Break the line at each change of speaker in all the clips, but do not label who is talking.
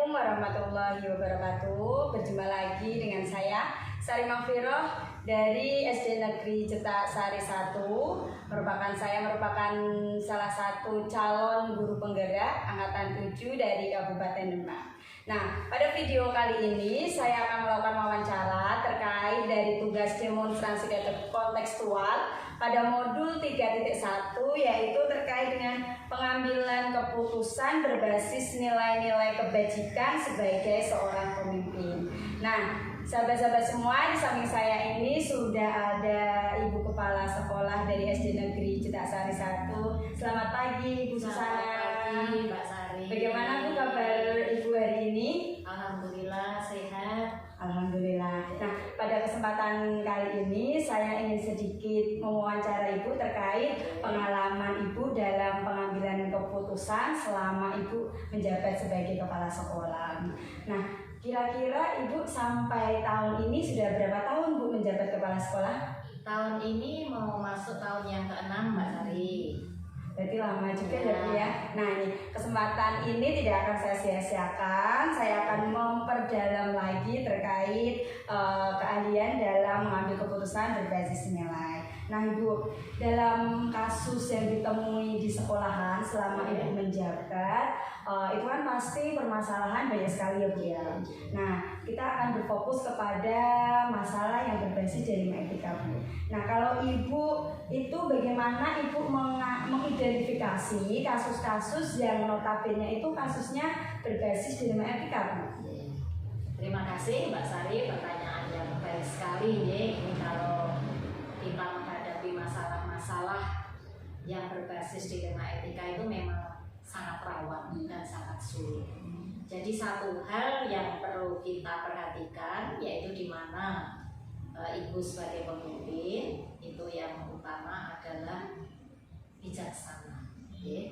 Assalamualaikum warahmatullahi wabarakatuh. Berjumpa lagi dengan saya Sari Maghfirah dari SD Negeri Cetak Sari 1. Saya merupakan salah satu calon guru penggerak angkatan 7 dari Kabupaten Demak. Nah, pada video kali ini saya akan melakukan wawancara terkait dari tugas demonstrasi kontekstual pada modul 3.1, yaitu terkait dengan pengambilan keputusan berbasis nilai-nilai kebajikan sebagai seorang pemimpin. Nah, sahabat-sahabat semua, di samping saya ini sudah ada Ibu Kepala Sekolah dari SD Negeri Cetak Sari 1. Selamat pagi, Ibu Susana.
Selamat pagi, Mbak Sari.
Bagaimana Bu kabar Ibu hari ini?
Alhamdulillah sehat.
Alhamdulillah. Nah, pada kesempatan kali ini saya ingin sedikit mewawancara Ibu terkait pengalaman Ibu dalam pengambilan keputusan selama Ibu menjabat sebagai kepala sekolah. Nah, kira-kira Ibu sampai tahun ini sudah berapa tahun Bu menjabat kepala sekolah?
Tahun ini mau masuk tahun yang ke-6, Mbak Sari.
Berarti lama juga ya. Nah, ini kesempatan ini tidak akan saya sia-siakan. Saya akan memperdalam lagi terkait keahlian dalam mengambil keputusan berbasis nilai. Nah, Ibu, dalam kasus yang ditemui di sekolahan selama Ibu menjabat, itu kan pasti permasalahan banyak sekali ya Bu ya. Nah, kita akan berfokus kepada masalah yang berbasis jaringan etika Bu. Nah, kalau Ibu itu bagaimana Ibu mengidentifikasi kasus-kasus yang notabene itu kasusnya berbasis jaringan etika Bu?
Terima kasih Mbak Sari, pertanyaan yang baik sekali ya. Ini kalau kita menghadapi masalah-masalah yang berbasis dilema etika itu memang sangat rawan dan sangat sulit. Jadi satu hal yang perlu kita perhatikan yaitu di mana Ibu sebagai pemimpin itu yang utama adalah bijaksana. Di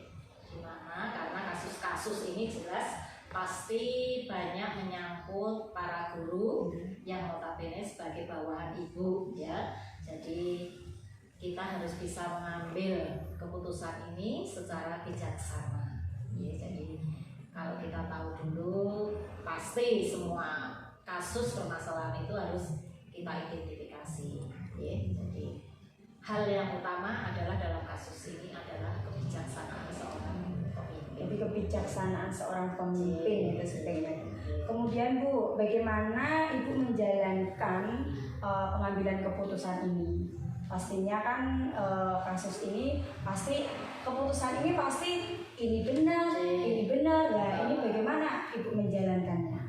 mana karena kasus-kasus ini jelas pasti banyak menyangkut para guru yang notabene sebagai bawahan Ibu ya. Jadi kita harus bisa mengambil keputusan ini secara bijaksana. Ya, jadi kalau kita tahu dulu pasti semua kasus permasalahan itu harus kita identifikasi. Ya, jadi hal yang utama adalah dalam kasus ini adalah kebijaksanaan seorang pemimpin.
Jadi kebijaksanaan seorang pemimpin itu sebenarnya. Kemudian Bu, bagaimana Ibu menjalankan pengambilan keputusan ini? Pastinya kan kasus ini pasti keputusan ini pasti ini benar lah. Ini bagaimana Ibu menjalankannya?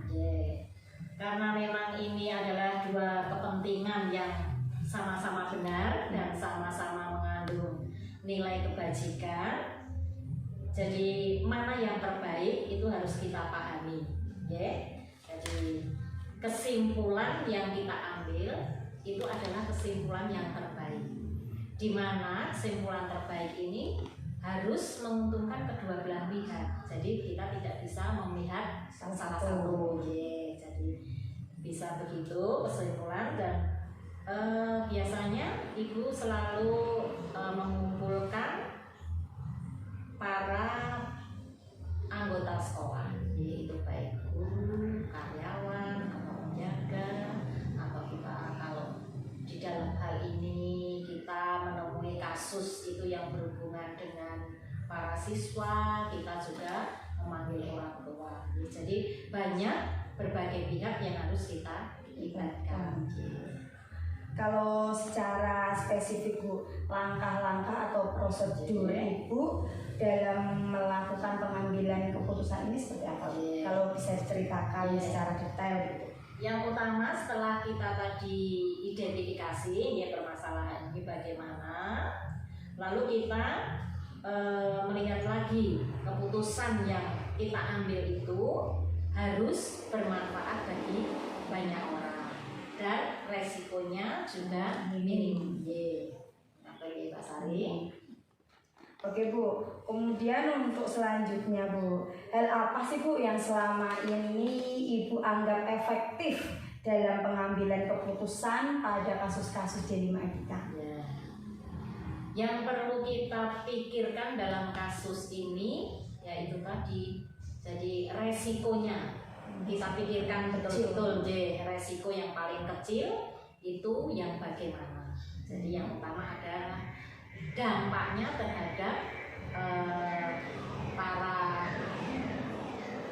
Karena memang ini adalah dua kepentingan yang sama-sama benar dan sama-sama mengandung nilai kebajikan. Jadi mana yang terbaik itu harus kita pahami, ya. Jadi kesimpulan yang kita ambil itu adalah kesimpulan yang terbaik. Di mana kesimpulan terbaik ini harus menguntungkan kedua belah pihak. Jadi kita tidak bisa memihak salah satu, ya. Jadi bisa begitu kesimpulan dan biasanya Ibu selalu mengumpulkan para anggota sekolah, yaitu baik guru, karyawan, atau penjaga, atau kita kalau di dalam hal ini kita menemui kasus itu yang berhubungan dengan para siswa, kita juga memanggil orang tua. Jadi banyak berbagai pihak yang harus kita libatkan.
Kalau secara spesifik Bu, langkah-langkah atau prosedur Ibu dalam melakukan pengambilan keputusan ini seperti apa Bu? Kalau bisa diceritakan secara detail gitu.
Yang utama setelah kita tadi identifikasi ya permasalahan ini bagaimana, lalu kita melihat lagi keputusan yang kita ambil itu harus bermanfaat bagi banyak orang dan resikonya juga minim. Apa ya Pak Sari?
Oke Bu, kemudian untuk selanjutnya Bu, hal apa sih Bu yang selama ini Ibu anggap efektif dalam pengambilan keputusan pada kasus-kasus dilema etika?
Yang perlu kita pikirkan dalam kasus ini yaitu tadi, jadi resikonya kita pikirkan betul-betul resiko yang paling kecil itu yang bagaimana. Jadi yang utama adalah dampaknya terhadap para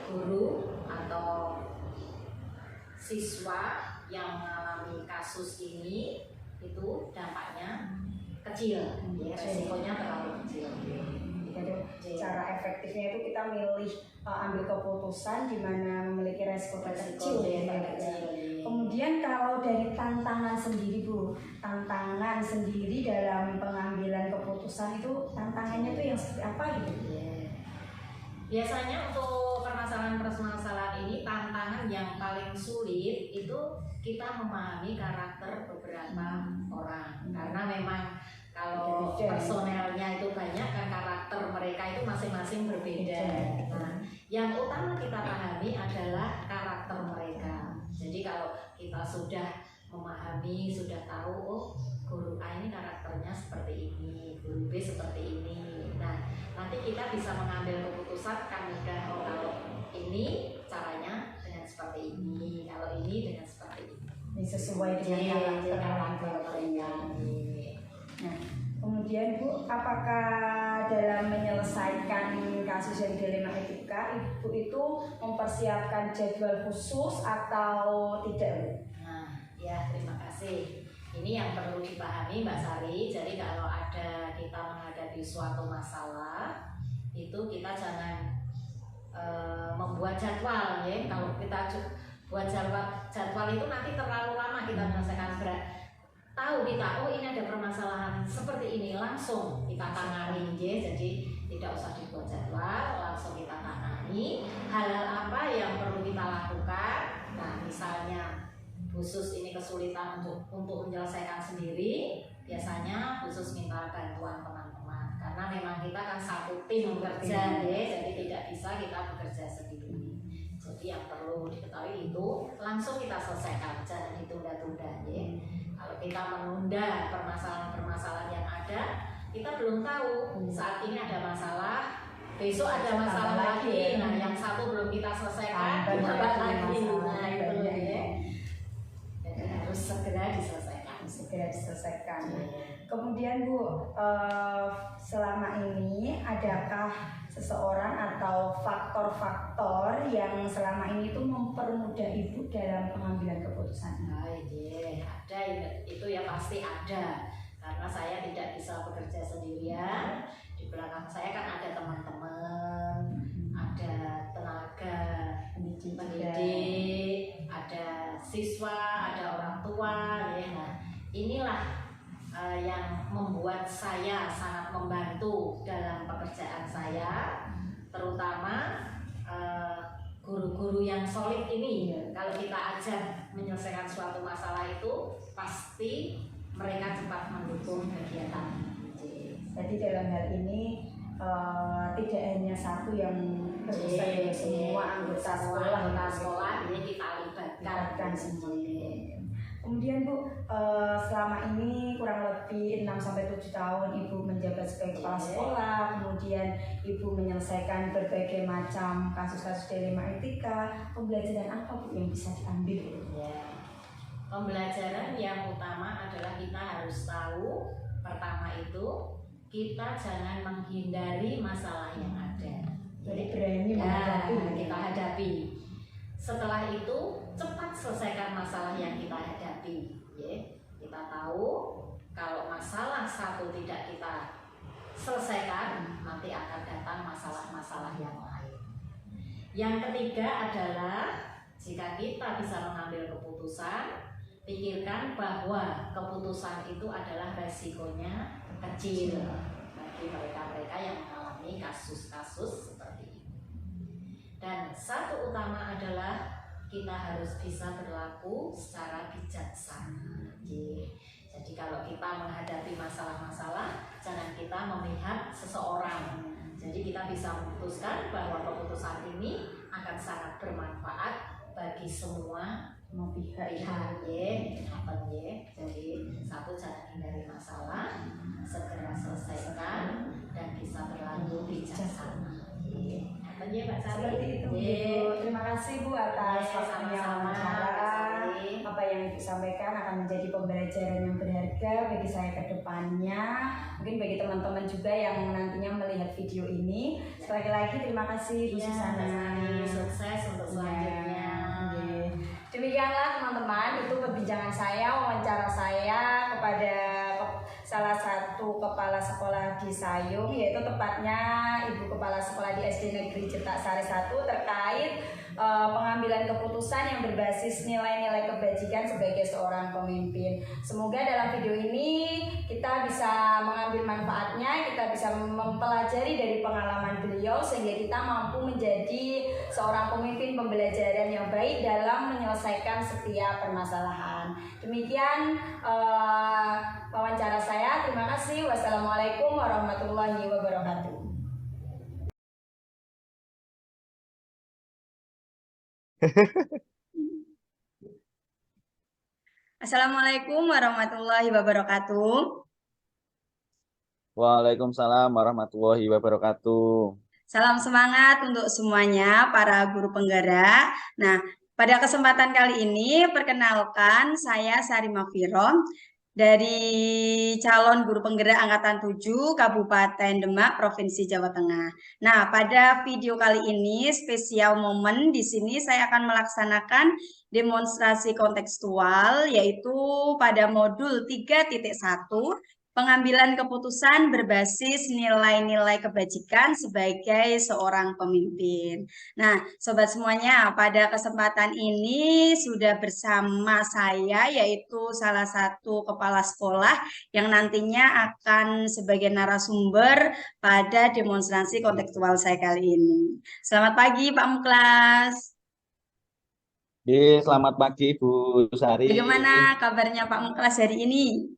guru atau siswa yang mengalami kasus ini, itu dampaknya kecil, resikonya terlalu kecil.
Jadi cara efektifnya itu kita milih ambil keputusan di mana memiliki resiko kecil. Kemudian kalau dari tantangan sendiri Bu, tantangan sendiri dalam pengambilan keputusan itu tantangannya itu yang seperti apa gitu?
Biasanya untuk permasalahan ini tantangan yang paling sulit itu kita memahami karakter beberapa orang, karena memang kalau personelnya itu banyak kan karakter mereka itu masing-masing berbeda. Nah, yang utama kita pahami adalah karakter mereka. Jadi kalau kita sudah memahami, sudah tahu, oh guru A ini karakternya seperti ini, guru B seperti ini. Nah, nanti kita bisa mengambil keputusan kan mudah, oh kalau ini caranya dengan seperti ini, kalau ini dengan seperti ini.
Ini sesuai dengan karakter mereka. Nah, kemudian Bu, apakah dalam menyelesaikan kasus yang dilema etika, Ibu itu mempersiapkan jadwal khusus atau tidak Bu?
Nah, ya terima kasih. Ini yang perlu dipahami Mbak Sari. Jadi kalau ada kita menghadapi suatu masalah, itu kita jangan membuat jadwal ya. Kalau kita buat jadwal itu nanti terlalu lama kita menyelesaikan berat. Tahu kita, oh ini ada permasalahan seperti ini, langsung kita tangani ya. Jadi tidak usah dibuat jadwal, langsung kita tangani. Hal-hal apa yang perlu kita lakukan? Nah, misalnya khusus ini kesulitan untuk menyelesaikan sendiri, biasanya khusus minta bantuan teman-teman. Karena memang kita kan satu tim bekerja ya, jadi tidak bisa kita bekerja sendiri. Jadi yang perlu diketahui itu langsung kita selesaikan, jangan ditunda-tunda ya. Kalau kita menunda permasalahan-permasalahan yang ada, kita belum tahu saat ini ada masalah, besok ada masalah lagi. Nah, yang satu belum kita selesaikan, tambah lagi. Nah, itu ya. Jadi harus segera diselesaikan.
Kemudian Bu, selama ini adakah seseorang atau faktor-faktor yang selama ini itu mempermudah Ibu dalam pengambilan keputusan?
Ada, itu ya pasti ada. Karena saya tidak bisa bekerja sendirian. Di belakang saya kan ada teman-teman, ada tenaga pendidik, ada siswa, ada orang tua ya. Nah, inilah yang membuat saya sangat membantu dalam pekerjaan saya, terutama guru-guru yang solid ini. Kalau kita ajak menyelesaikan suatu masalah itu, pasti mereka cepat mendukung kegiatan.
Jadi dalam hal ini tidak hanya satu yang berusaha, semua anggota sekolah
ini kita libatkan
semuanya. Kemudian Bu, selama ini kurang lebih 6-7 tahun Ibu menjabat sebagai kepala sekolah, kemudian Ibu menyelesaikan berbagai macam kasus-kasus dilema etika. Pembelajaran apa Bu yang bisa diambil?
Pembelajaran yang utama adalah kita harus tahu, pertama itu kita jangan menghindari masalah yang ada.
Jadi berani menghadapi.
Kita hadapi. Setelah itu cepat selesaikan masalah yang kita hadapi. Kita tahu kalau masalah satu tidak kita selesaikan, nanti akan datang masalah-masalah yang lain. Yang ketiga adalah jika kita bisa mengambil keputusan, pikirkan bahwa keputusan itu adalah resikonya kecil bagi mereka-mereka yang mengalami kasus-kasus seperti ini. Dan satu utama adalah kita harus bisa berlaku secara bijaksana. Jadi kalau kita menghadapi masalah-masalah, jangan kita memihak seseorang. Jadi kita bisa memutuskan bahwa keputusan ini akan sangat bermanfaat bagi semua pihak. Jadi satu, jangan hindari masalah, segera selesaikan dan bisa berlaku bijaksana.
Seperti itu. Terima kasih Bu atas atas waktunya
sama-sama,
wawancara.
Mbak Sari.
Apa yang Ibu sampaikan akan menjadi pembelajaran yang berharga bagi saya ke depannya. Mungkin bagi teman-teman juga yang nantinya melihat video ini. Sekali lagi terima kasih Bu
Iya,
Susana.
Mbak Sari, sukses untuk selanjutnya.
Oke. Demikianlah teman-teman, itu perbincangan saya, wawancara saya kepada salah satu kepala sekolah di Sayung, yaitu tepatnya Ibu Kepala Sekolah di SD Negeri Cetak Sari 1 terkait pengambilan keputusan yang berbasis nilai-nilai kebajikan sebagai seorang pemimpin. Semoga dalam video ini kita bisa mengambil manfaatnya, kita bisa mempelajari dari pengalaman beliau sehingga kita mampu menjadi seorang pemimpin pembelajaran yang baik dalam menyelesaikan setiap permasalahan. Demikian wawancara saya. Terima kasih. Wassalamualaikum warahmatullahi wabarakatuh. Assalamualaikum warahmatullahi wabarakatuh.
Waalaikumsalam warahmatullahi wabarakatuh.
Salam semangat untuk semuanya para guru penggerak. Nah, pada kesempatan kali ini perkenalkan saya Sari Mafiro dari calon guru penggerak angkatan 7 Kabupaten Demak Provinsi Jawa Tengah. Nah, pada video kali ini spesial momen di sini saya akan melaksanakan demonstrasi kontekstual yaitu pada modul 3.1 pengambilan keputusan berbasis nilai-nilai kebajikan sebagai seorang pemimpin. Nah, sobat semuanya, pada kesempatan ini sudah bersama saya yaitu salah satu kepala sekolah yang nantinya akan sebagai narasumber pada demonstrasi kontekstual saya kali ini. Selamat pagi Pak Muklas.
Selamat pagi Bu Sari.
Bagaimana kabarnya Pak Muklas hari ini?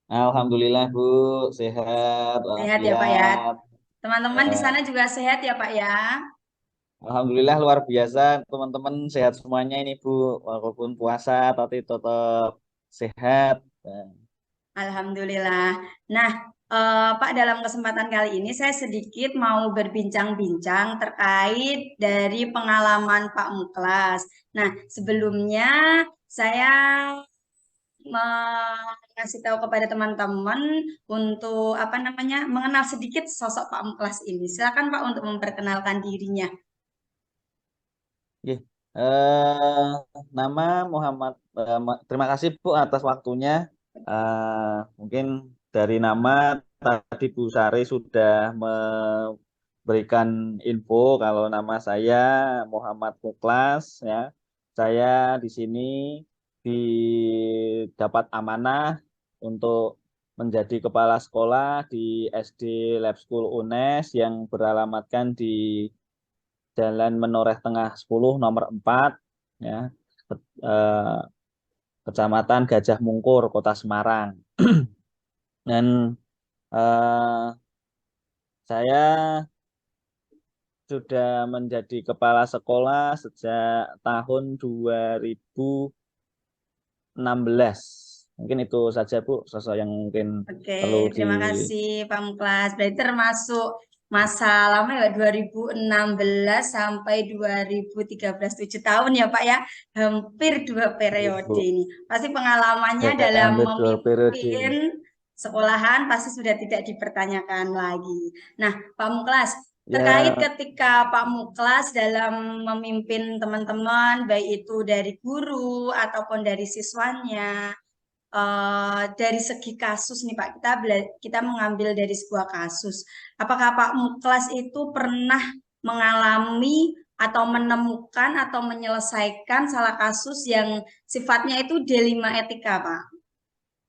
Alhamdulillah Bu, sehat,
Sehat ya Pak ya.
walafiat.
Teman-teman di sana juga sehat ya Pak ya.
Alhamdulillah luar biasa, teman-teman sehat semuanya ini Bu, walaupun puasa tapi tetap sehat.
Alhamdulillah. Nah, Pak, dalam kesempatan kali ini saya sedikit mau berbincang-bincang terkait dari pengalaman Pak Muklas. Nah, sebelumnya saya mengasih tahu kepada teman-teman untuk apa namanya mengenal sedikit sosok Pak Muklas ini. Silakan Pak untuk memperkenalkan dirinya.
Oke. Nama Muhammad, terima kasih Bu atas waktunya. Mungkin dari nama tadi Bu Sari sudah memberikan info kalau nama saya Muhammad Muklas ya. Saya di sini didapat amanah untuk menjadi kepala sekolah di SD Lab School UNES yang beralamatkan di Jalan Menoreh Tengah 10 nomor 4 ya. eh, Kecamatan Gajah Mungkur, Kota Semarang. Dan eh, saya sudah menjadi kepala sekolah sejak tahun 2016. Mungkin itu saja Bu, sosok yang mungkin perlu
Oke, terima kasih Pak Muklas. Berarti termasuk masa lama ya 2016 sampai 2013 7 tahun ya Pak ya. Hampir 2 periode
Bu.
ini. Pasti pengalamannya
Ya,
dalam
hampir 2 periode.
memimpin sekolahan pasti sudah tidak dipertanyakan lagi. Nah, Pak Muklas, terkait
Ya,
ketika Pak Muklas dalam memimpin teman-teman, baik itu dari guru ataupun dari siswanya, dari segi kasus nih Pak, kita mengambil dari sebuah kasus. Apakah Pak Muklas itu pernah mengalami atau menemukan atau menyelesaikan salah kasus yang sifatnya itu D5 etika, Pak?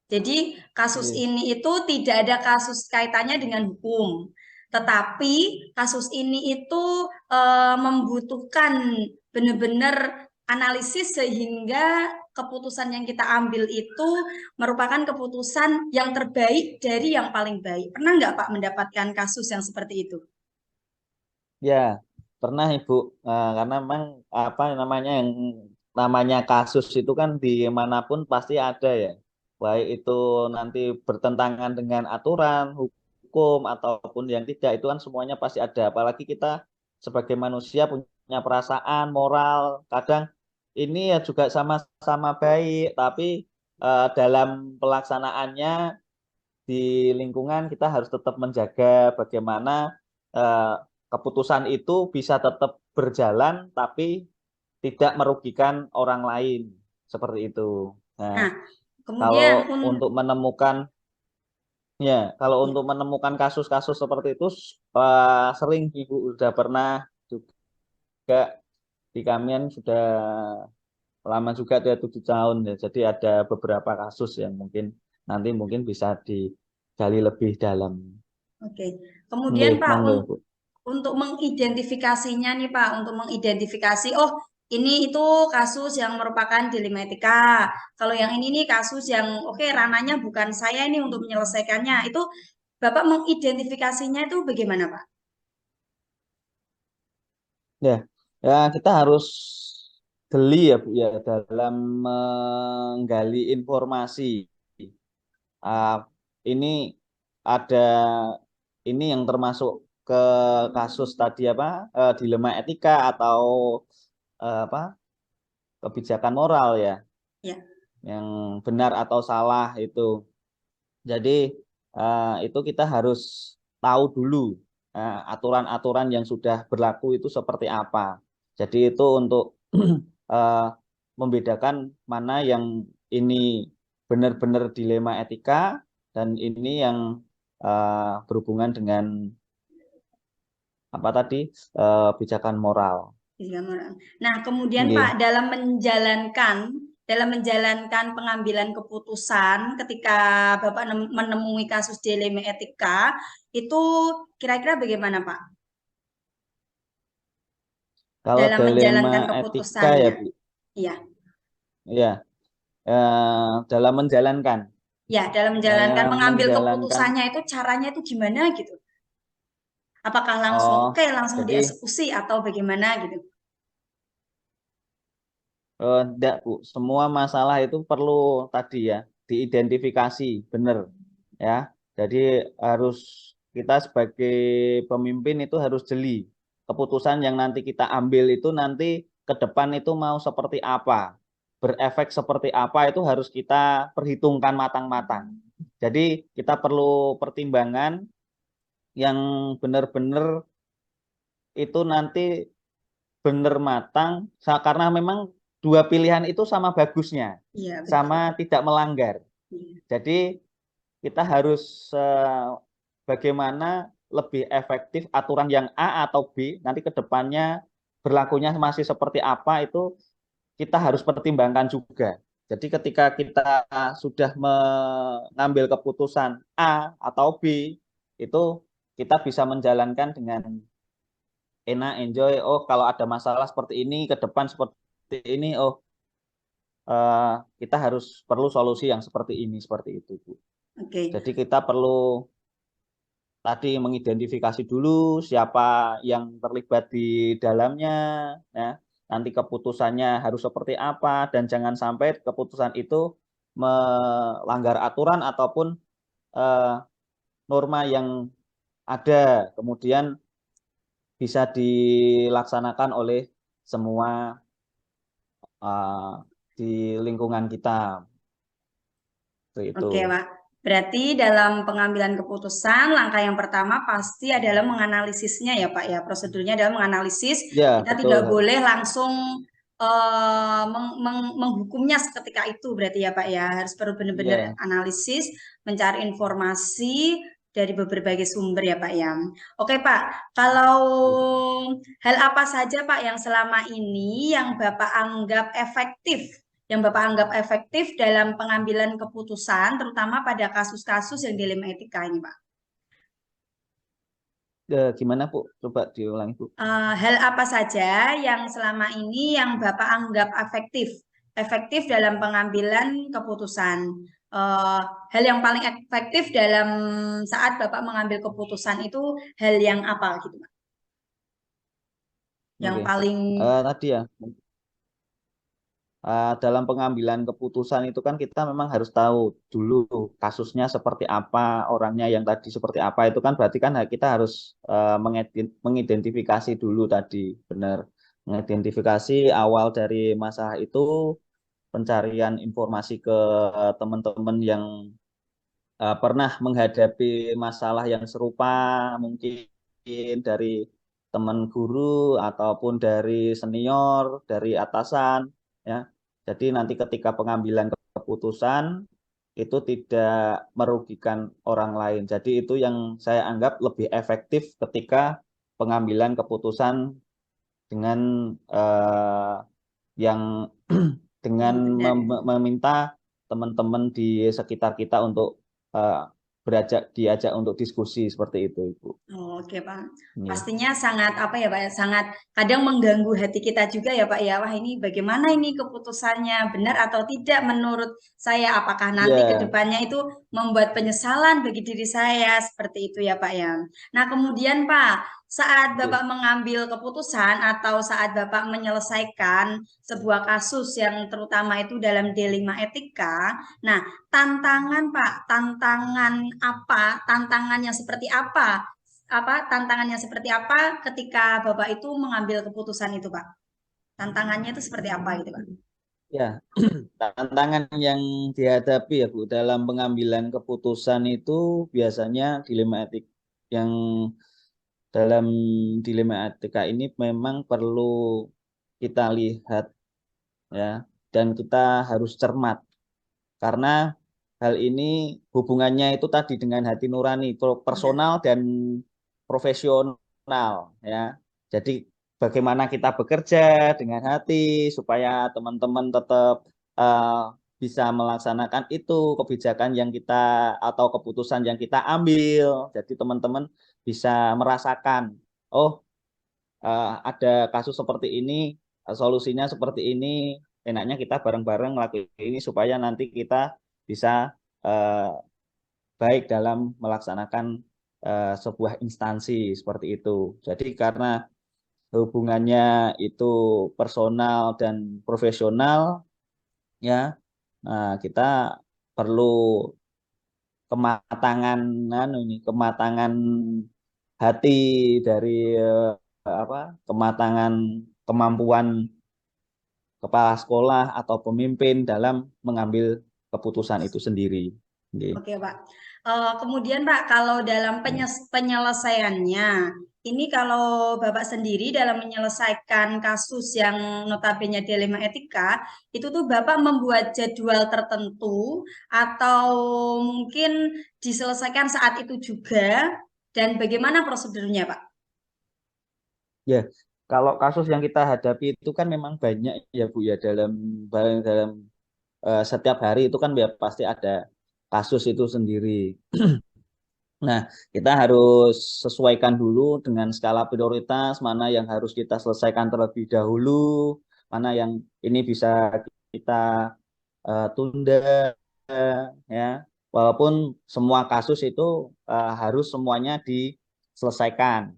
Jadi kasus
iya.
ini itu tidak ada kasus kaitannya dengan hukum, tetapi kasus ini itu membutuhkan benar-benar analisis sehingga keputusan yang kita ambil itu merupakan keputusan yang terbaik dari yang paling baik. Pernah nggak Pak mendapatkan kasus yang seperti itu?
Ya, pernah Ibu. Karena memang apa namanya yang namanya kasus itu kan dimanapun pasti ada ya. Baik itu nanti bertentangan dengan aturan, hukum ataupun yang tidak itu kan semuanya pasti ada. Apalagi kita sebagai manusia punya punya perasaan, moral. Kadang ini ya juga sama-sama baik, tapi dalam pelaksanaannya di lingkungan kita harus tetap menjaga bagaimana eh, keputusan itu bisa tetap berjalan, tapi tidak merugikan orang lain. Seperti itu.
Nah,
Nah,
kemudian
kalau untuk menemukan Ya, kalau
ya,
untuk menemukan kasus-kasus seperti itu sering Ibu sudah pernah juga di kamian sudah lama juga dia 7 tahun ya. Jadi ada beberapa kasus yang mungkin bisa digali lebih dalam.
oke. Kemudian
Nggih,
Pak,
monggo Ibu.
untuk mengidentifikasinya nih Pak, untuk mengidentifikasi, oh ini itu kasus yang merupakan dilema etika. Kalau yang ini nih kasus yang oke ranahnya bukan saya ini untuk menyelesaikannya. Itu Bapak mengidentifikasinya itu bagaimana Pak?
Ya, ya kita harus jeli ya Bu ya dalam menggali informasi. Ah, ini ada ini yang termasuk ke kasus tadi apa dilema etika atau apa kebijakan moral ya
Ya,
yang benar atau salah itu. Jadi itu kita harus tahu dulu aturan-aturan yang sudah berlaku itu seperti apa. Jadi itu untuk eh, membedakan mana yang ini benar-benar dilema etika dan ini yang berhubungan dengan apa tadi pijakan moral.
iya, Mbak. Nah, kemudian Pak,
Nggih.
dalam menjalankan pengambilan keputusan ketika Bapak menemui kasus dilema etika, itu kira-kira bagaimana Pak?
Kalau
Dalam
dilema
menjalankan
etika ya
keputusannya.
Bu,
Iya.
ya dalam menjalankan,
Ya, dalam menjalankan
dalam
mengambil
menjalankan.
keputusannya itu caranya itu gimana gitu? Apakah langsung
Oh,
oke, langsung
jadi
dieksekusi atau bagaimana gitu?
enggak Bu, semua masalah itu perlu tadi ya diidentifikasi, benar ya. Jadi harus kita sebagai pemimpin itu harus jeli. Keputusan yang nanti kita ambil itu nanti ke depan itu mau seperti apa, berefek seperti apa itu harus kita perhitungkan matang-matang. Jadi kita perlu pertimbangan yang benar-benar itu nanti benar matang karena memang dua pilihan itu sama bagusnya,
Iya,
sama
betul.
tidak melanggar.
Iya.
Jadi kita harus bagaimana lebih efektif aturan yang A atau B nanti ke depannya berlakunya masih seperti apa itu kita harus pertimbangkan juga. Jadi ketika kita sudah mengambil keputusan A atau B itu kita bisa menjalankan dengan enak, enjoy. Oh, kalau ada masalah seperti ini ke depan seperti ini, oh eh, kita harus perlu solusi yang seperti ini, seperti itu, Bu.
Oke.
Jadi kita perlu tadi mengidentifikasi dulu siapa yang terlibat di dalamnya, ya. Nanti keputusannya harus seperti apa dan jangan sampai keputusan itu melanggar aturan ataupun eh, norma yang ada, kemudian bisa dilaksanakan oleh semua uh, di lingkungan kita. Seperti itu.
Oke, Pak. Berarti dalam pengambilan keputusan, langkah yang pertama pasti adalah menganalisisnya ya, Pak ya. Prosedurnya adalah menganalisis.
Ya,
Kita
betul
tidak
harus.
boleh langsung menghukumnya seketika itu berarti ya, Pak ya. Harus perlu benar-benar
Iya.
analisis, mencari informasi dari berbagai sumber ya, Pak ya. Oke, Pak. Kalau hal apa saja, Pak, yang selama ini yang Bapak anggap efektif dalam pengambilan keputusan, terutama pada kasus-kasus yang dilema etika ini, Pak.
Gimana, Bu? Coba diulangi, Bu.
Hal apa saja yang selama ini yang Bapak anggap efektif dalam pengambilan keputusan? Eh, Hal yang paling efektif dalam saat Bapak mengambil keputusan itu hal yang apa gitu, Pak? Yang
Oke.
paling
Tadi ya, dalam pengambilan keputusan itu kan kita memang harus tahu dulu kasusnya seperti apa, orangnya yang tadi seperti apa. Itu kan berarti kan kita harus mengidentifikasi dulu tadi, benar. Mengidentifikasi awal dari masalah itu, pencarian informasi ke teman-teman yang pernah menghadapi masalah yang serupa, mungkin dari teman guru ataupun dari senior, dari atasan, ya. Jadi nanti ketika pengambilan keputusan itu tidak merugikan orang lain. Jadi itu yang saya anggap lebih efektif ketika pengambilan keputusan dengan yang dengan
Benar.
meminta teman-teman di sekitar kita untuk eh, diajak untuk diskusi seperti itu, Ibu.
Oh, oke Pak.
Ini.
Pastinya sangat apa ya Pak ya, sangat kadang mengganggu hati kita juga ya Pak ya. Wah ini bagaimana ini keputusannya benar atau tidak menurut saya? Apakah nanti ke
Ya,
depannya itu membuat penyesalan bagi diri saya seperti itu ya Pak ya. Nah kemudian Pak, saat
oke.
Bapak mengambil keputusan atau saat Bapak menyelesaikan sebuah kasus yang terutama itu dalam dilema etika, nah tantangan Pak, tantangan apa, tantangannya seperti tantangannya seperti apa ketika Bapak itu mengambil keputusan itu, Pak? Tantangannya itu seperti apa gitu, Pak?
Ya, tantangan yang dihadapi ya Bu dalam pengambilan keputusan itu biasanya dilema etik yang dalam dilema etika ini memang perlu kita lihat ya dan kita harus cermat karena hal ini hubungannya itu tadi dengan hati nurani,
Benar.
personal dan profesional ya. Jadi bagaimana kita bekerja dengan hati supaya teman-teman tetap eh, bisa melaksanakan itu kebijakan yang kita atau keputusan yang kita ambil. Jadi teman-teman bisa merasakan, oh ada kasus seperti ini, solusinya seperti ini, enaknya kita bareng-bareng ngelakuin ini supaya nanti kita bisa eh, baik dalam melaksanakan sebuah instansi seperti itu. Jadi karena hubungannya itu personal dan profesional, ya, kita perlu kematangan, kematangan hati dari kematangan kemampuan kepala sekolah atau pemimpin dalam mengambil keputusan itu sendiri. Oke.
Oke, Pak. Kemudian, Pak, kalau dalam penyelesaiannya, ini kalau Bapak sendiri dalam menyelesaikan kasus yang notabene dilema etika, itu tuh Bapak membuat jadwal tertentu atau mungkin diselesaikan saat itu juga, dan bagaimana prosedurnya, Pak?
Ya, kalau kasus yang kita hadapi itu kan memang banyak ya Bu ya dalam setiap hari itu kan ya pasti ada kasus itu sendiri. Nah, kita harus sesuaikan dulu dengan skala prioritas, mana yang harus kita selesaikan terlebih dahulu, mana yang ini bisa kita tunda, ya. Walaupun semua kasus itu harus semuanya diselesaikan.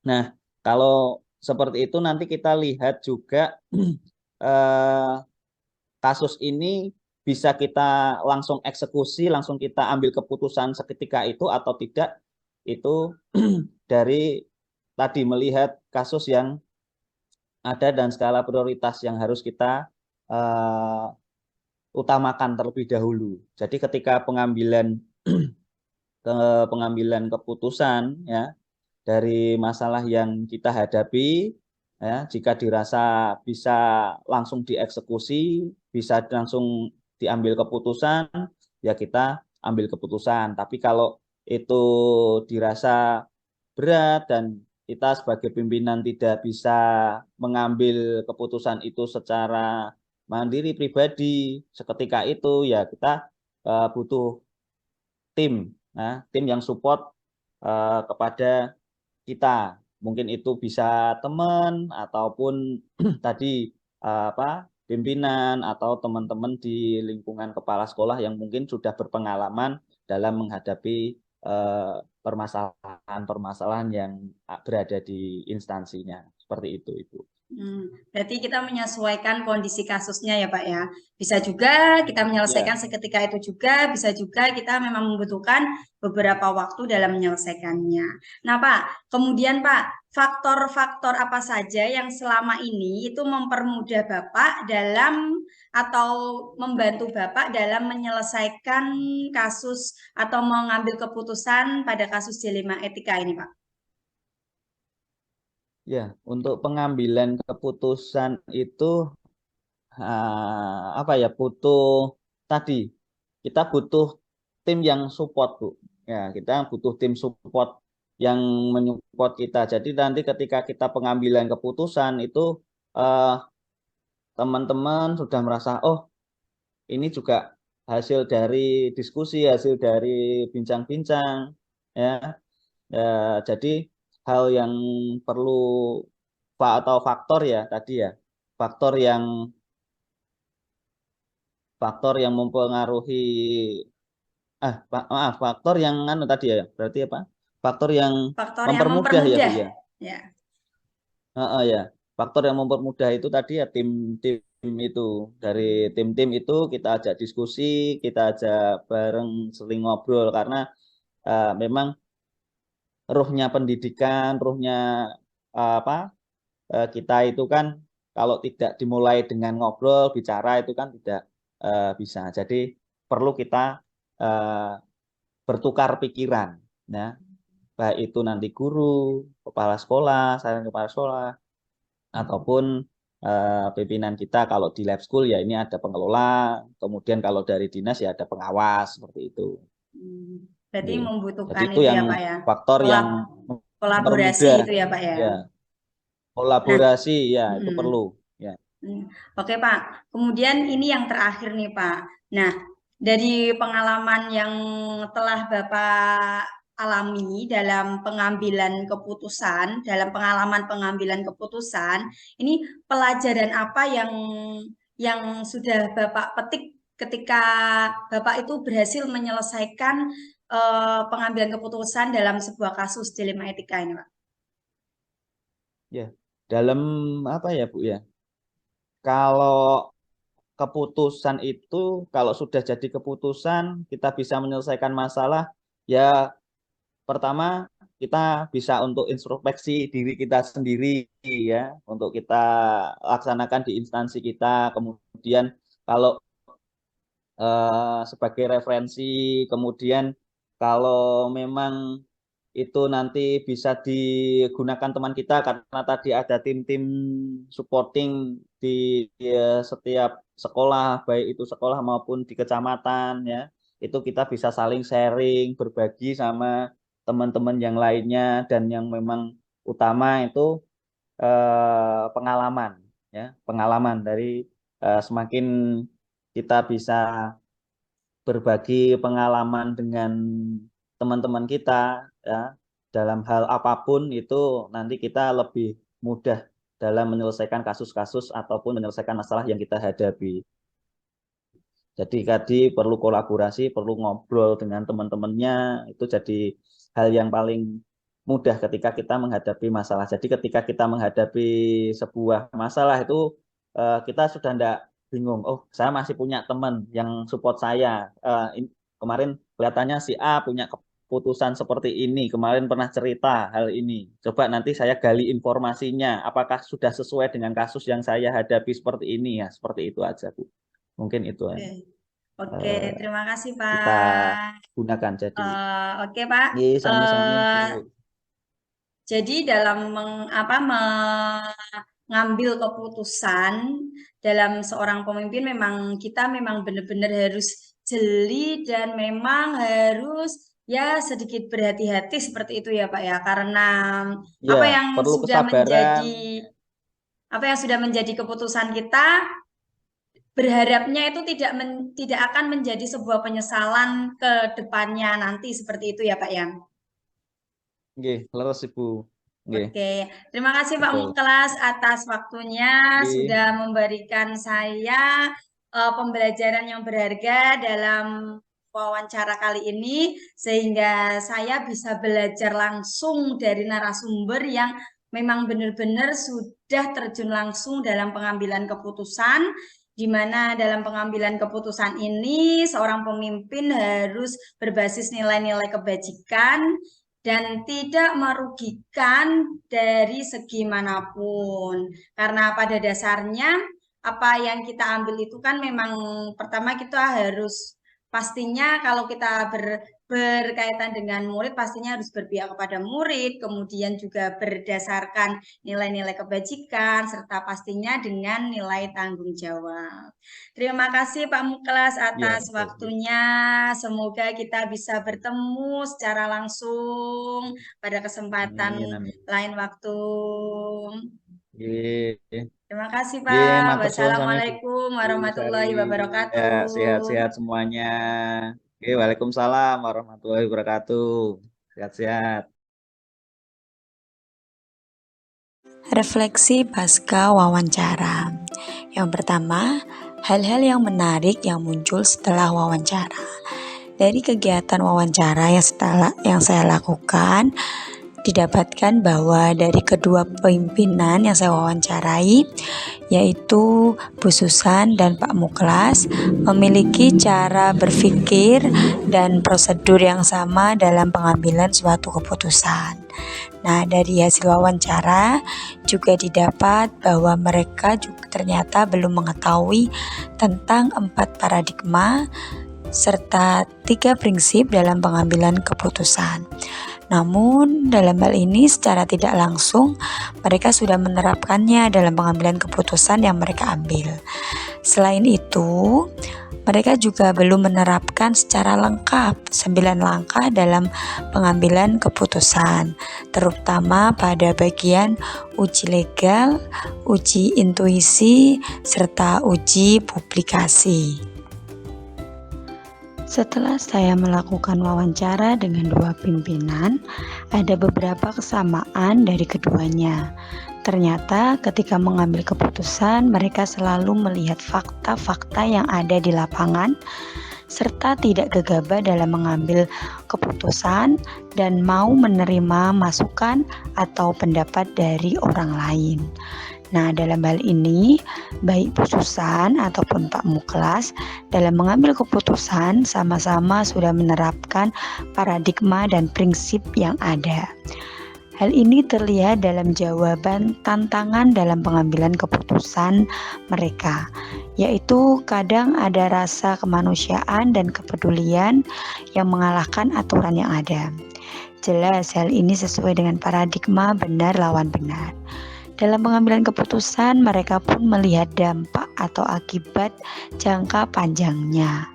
Nah, kalau seperti itu nanti kita lihat juga eh, kasus ini bisa kita langsung eksekusi, langsung kita ambil keputusan seketika itu atau tidak, itu dari tadi melihat kasus yang ada dan skala prioritas yang harus kita uh, utamakan terlebih dahulu. Jadi ketika pengambilan keputusan ya dari masalah yang kita hadapi ya jika dirasa bisa langsung dieksekusi, bisa langsung diambil keputusan, ya kita ambil keputusan. Tapi kalau itu dirasa berat dan kita sebagai pimpinan tidak bisa mengambil keputusan itu secara mandiri pribadi seketika itu, ya kita butuh tim, tim yang support kepada kita. Mungkin itu bisa teman ataupun tadi pimpinan atau teman-teman di lingkungan kepala sekolah yang mungkin sudah berpengalaman dalam menghadapi permasalahan-permasalahan yang berada di instansinya. Seperti itu, Ibu.
Berarti kita menyesuaikan kondisi kasusnya ya Pak ya. Bisa juga kita menyelesaikan
Ya,
seketika itu juga, bisa juga kita memang membutuhkan beberapa waktu dalam menyelesaikannya. Nah Pak, kemudian Pak, faktor-faktor apa saja yang selama ini itu mempermudah Bapak dalam atau membantu Bapak dalam menyelesaikan kasus atau mengambil keputusan pada kasus dilema etika ini Pak?
ya. Untuk pengambilan keputusan itu apa ya, butuh tadi kita butuh tim yang support, Bu. Ya, kita butuh tim support yang menyupport kita. Jadi nanti ketika kita pengambilan keputusan itu eh, teman-teman sudah merasa, oh ini juga hasil dari diskusi, hasil dari bincang-bincang, ya. Ya, jadi hal yang perlu atau faktor ya tadi ya, faktor yang mempengaruhi maaf, faktor yang anu tadi ya, berarti apa? Faktor yang
Faktor yang
mempermudah ya, Bu
mempermudah
ya.
ya.
Ya, faktor yang mempermudah itu tadi ya, tim itu, dari tim-tim itu kita ajak diskusi, kita ajak bareng, sering ngobrol, karena memang ruhnya pendidikan, ruhnya apa, kita itu kan kalau tidak dimulai dengan ngobrol, bicara itu kan tidak bisa. Jadi perlu kita eh, bertukar pikiran, ya. Baik itu nanti guru, kepala sekolah, saya kepala sekolah, ataupun pimpinan kita. Kalau di lab school ya ini ada pengelola, kemudian kalau dari dinas ya ada pengawas, seperti itu.
Berarti
Oke. Jadi
membutuhkan
itu
itu
yang
ya Pak ya.
faktor yang
Kolab- Kolaborasi
mempermudah,
itu ya Pak ya.
ya.
Nah,
Kolaborasi ya itu
mm,
perlu, ya.
oke Pak. Kemudian ini yang terakhir nih Pak. Nah, dari pengalaman yang telah Bapak alami dalam pengambilan keputusan, dalam pengalaman pengambilan keputusan, ini pelajaran apa yang sudah Bapak petik ketika Bapak itu berhasil menyelesaikan pengambilan keputusan dalam sebuah kasus dilema etika ini, Pak?
Ya, dalam apa ya, Bu ya? Kalau keputusan itu, kalau sudah jadi keputusan, kita bisa menyelesaikan masalah. Ya, pertama kita bisa untuk introspeksi diri kita sendiri, ya, untuk kita laksanakan di instansi kita. Kemudian kalau sebagai referensi, kemudian kalau memang itu nanti bisa digunakan teman kita, karena tadi ada tim-tim supporting di, setiap sekolah, baik itu sekolah maupun di kecamatan, ya, itu kita bisa saling sharing, berbagi sama teman-teman yang lainnya. Dan yang memang utama itu pengalaman, ya, pengalaman dari semakin kita bisa berbagi pengalaman dengan teman-teman kita, ya, dalam hal apapun itu, nanti kita lebih mudah dalam menyelesaikan kasus-kasus ataupun menyelesaikan masalah yang kita hadapi. Jadi tadi perlu kolaborasi, perlu ngobrol dengan teman-temannya, itu jadi hal yang paling mudah ketika kita menghadapi masalah. Jadi ketika kita menghadapi sebuah masalah itu kita sudah tidak bingung. Oh, saya masih punya teman yang support saya. Kemarin kelihatannya si A punya keputusan seperti ini. Kemarin pernah cerita hal ini. Coba nanti saya gali informasinya. Apakah sudah sesuai dengan kasus yang saya hadapi seperti ini, ya? Seperti itu aja, Bu. Mungkin itu
Oke, oke,
eh,
terima kasih
kita
Pak.
gunakan. Jadi,
Oke Pak,
sami-sami, Bu.
jadi dalam mengambil keputusan dalam seorang pemimpin memang kita memang benar-benar harus jeli dan memang harus ya sedikit berhati-hati seperti itu ya Pak ya, karena
Ya,
apa yang
perlu
sudah
kesabaran.
menjadi keputusan kita, berharapnya itu tidak akan menjadi sebuah penyesalan ke depannya nanti seperti itu ya Pak ya.
Nggih, leres Ibu. Nggih,
Oke, terima kasih Pak
betul.
Muklas atas waktunya
Nggih,
sudah memberikan saya pembelajaran yang berharga dalam wawancara kali ini sehingga saya bisa belajar langsung dari narasumber yang memang benar-benar sudah terjun langsung dalam pengambilan keputusan, di mana dalam pengambilan keputusan ini seorang pemimpin harus berbasis nilai-nilai kebajikan dan tidak merugikan dari segi manapun. Karena pada dasarnya apa yang kita ambil itu kan memang pertama kita harus pastinya kalau kita berkaitan dengan murid pastinya harus berpihak kepada murid, kemudian juga berdasarkan nilai-nilai kebajikan, serta pastinya dengan nilai tanggung jawab. Terima kasih Pak Muklas
Ya,
atas
betul.
waktunya. Semoga kita bisa bertemu secara langsung pada kesempatan
Amin, amin.
lain waktu.
Nggih.
Terima kasih
Nggih,
Pak.
matur suwun sami
Wassalamualaikum
Bu Sari.
warahmatullahi
Ya,
wabarakatuh.
sehat-sehat semuanya. Oke, Waalaikumsalam warahmatullahi wabarakatuh. Sehat-sehat.
Refleksi pasca wawancara. Yang pertama, hal-hal yang menarik yang muncul setelah wawancara. Dari kegiatan wawancara yang saya lakukan, didapatkan bahwa dari kedua pimpinan yang saya wawancarai, yaitu Bu Susan dan Pak Muklas, memiliki cara berpikir dan prosedur yang sama dalam pengambilan suatu keputusan. Nah, dari hasil wawancara juga didapat bahwa mereka juga ternyata belum mengetahui tentang 4 paradigma serta 3 prinsip dalam pengambilan keputusan. Namun dalam hal ini secara tidak langsung mereka sudah menerapkannya dalam pengambilan keputusan yang mereka ambil. Selain itu, mereka juga belum menerapkan secara lengkap 9 langkah dalam pengambilan keputusan, terutama pada bagian uji legal, uji intuisi, serta uji publikasi. Setelah saya melakukan wawancara dengan 2 pimpinan, ada beberapa kesamaan dari keduanya. Ternyata ketika mengambil keputusan, mereka selalu melihat fakta-fakta yang ada di lapangan, serta tidak gegabah dalam mengambil keputusan dan mau menerima masukan atau pendapat dari orang lain. Nah, dalam hal ini, baik Bu Susan ataupun Pak Muklas dalam mengambil keputusan sama-sama sudah menerapkan paradigma dan prinsip yang ada. Hal ini terlihat dalam jawaban tantangan dalam pengambilan keputusan mereka, yaitu kadang ada rasa kemanusiaan dan kepedulian yang mengalahkan aturan yang ada. Jelas hal ini sesuai dengan paradigma benar lawan benar. Dalam pengambilan keputusan, mereka pun melihat dampak atau akibat jangka panjangnya.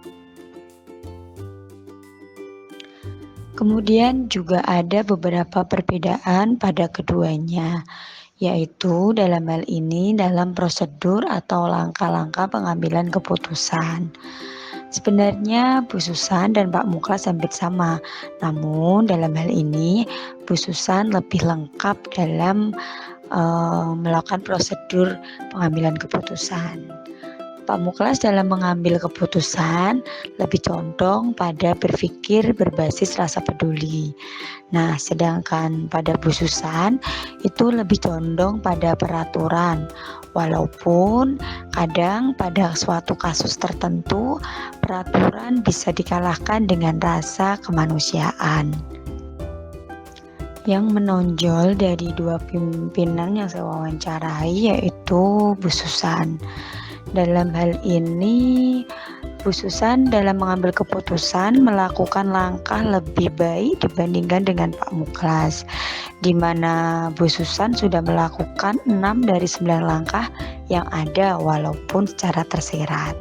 Kemudian juga ada beberapa perbedaan pada keduanya, yaitu dalam hal ini dalam prosedur atau langkah-langkah pengambilan keputusan. Sebenarnya Bu Susan dan Pak Muklas hampir sama, namun dalam hal ini Bu Susan lebih lengkap dalam melakukan prosedur pengambilan keputusan. Pak Muklas dalam mengambil keputusan lebih condong pada berpikir berbasis rasa peduli. Nah, sedangkan pada Bu Susan itu lebih condong pada peraturan. Walaupun kadang pada suatu kasus tertentu peraturan bisa dikalahkan dengan rasa kemanusiaan. Yang menonjol dari 2 pimpinan yang saya wawancarai yaitu Bu Susan. Dalam hal ini, Bu Susan dalam mengambil keputusan melakukan langkah lebih baik dibandingkan dengan Pak Muklas, di mana Bu Susan sudah melakukan 6 dari 9 langkah yang ada walaupun secara tersirat.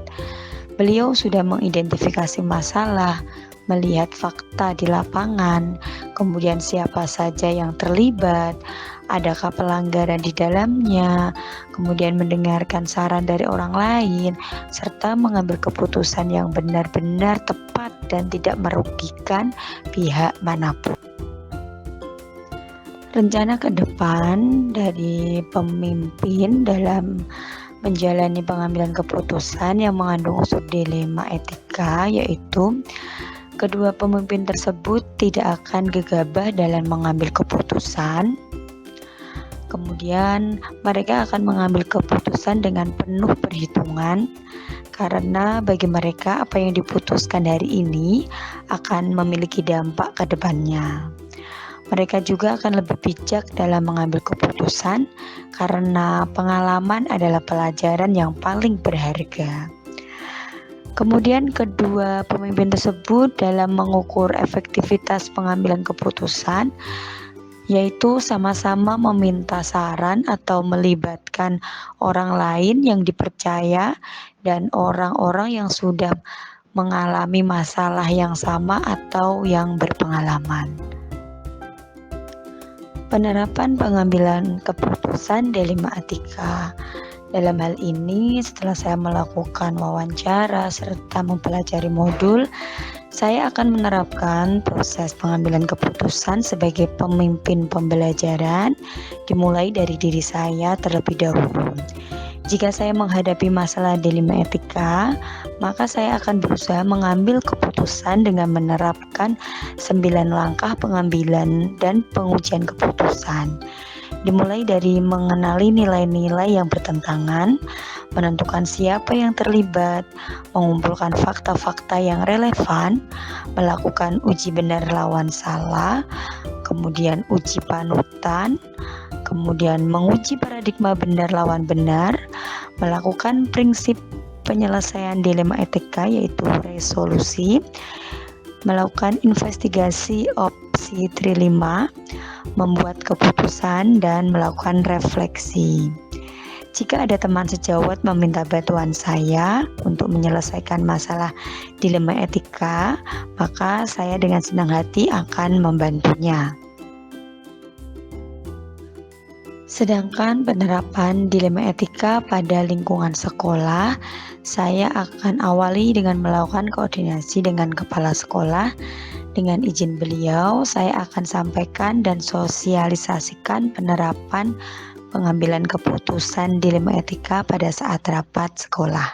Beliau sudah mengidentifikasi masalah, melihat fakta di lapangan, kemudian siapa saja yang terlibat, adakah pelanggaran di dalamnya, kemudian mendengarkan saran dari orang lain, serta mengambil keputusan yang benar-benar tepat dan tidak merugikan pihak manapun. Rencana ke depan dari pemimpin dalam menjalani pengambilan keputusan yang mengandung unsur dilema etika, yaitu kedua pemimpin tersebut tidak akan gegabah dalam mengambil keputusan. Kemudian mereka akan mengambil keputusan dengan penuh perhitungan, karena bagi mereka apa yang diputuskan hari ini akan memiliki dampak ke depannya. Mereka juga akan lebih bijak dalam mengambil keputusan karena pengalaman adalah pelajaran yang paling berharga. Kemudian kedua pemimpin tersebut dalam mengukur efektivitas pengambilan keputusan, yaitu sama-sama meminta saran atau melibatkan orang lain yang dipercaya dan orang-orang yang sudah mengalami masalah yang sama atau yang berpengalaman. Penerapan pengambilan keputusan dilema etika. Dalam hal ini, setelah saya melakukan wawancara serta mempelajari modul, saya akan menerapkan proses pengambilan keputusan sebagai pemimpin pembelajaran, dimulai dari diri saya terlebih dahulu. Jika saya menghadapi masalah dilema etika, maka saya akan berusaha mengambil keputusan dengan menerapkan 9 langkah pengambilan dan pengujian keputusan. Dimulai dari mengenali nilai-nilai yang bertentangan, menentukan siapa yang terlibat, mengumpulkan fakta-fakta yang relevan, melakukan uji benar lawan salah, kemudian uji panutan, kemudian menguji paradigma benar lawan benar, melakukan prinsip penyelesaian dilema etika yaitu resolusi, melakukan investigasi opsi trilema, membuat keputusan, dan melakukan refleksi. Jika ada teman sejawat meminta bantuan saya untuk menyelesaikan masalah dilema etika, maka saya dengan senang hati akan membantunya. Sedangkan penerapan dilema etika pada lingkungan sekolah, saya akan awali dengan melakukan koordinasi dengan kepala sekolah. Dengan izin beliau, saya akan sampaikan dan sosialisasikan penerapan pengambilan keputusan dilema etika pada saat rapat sekolah.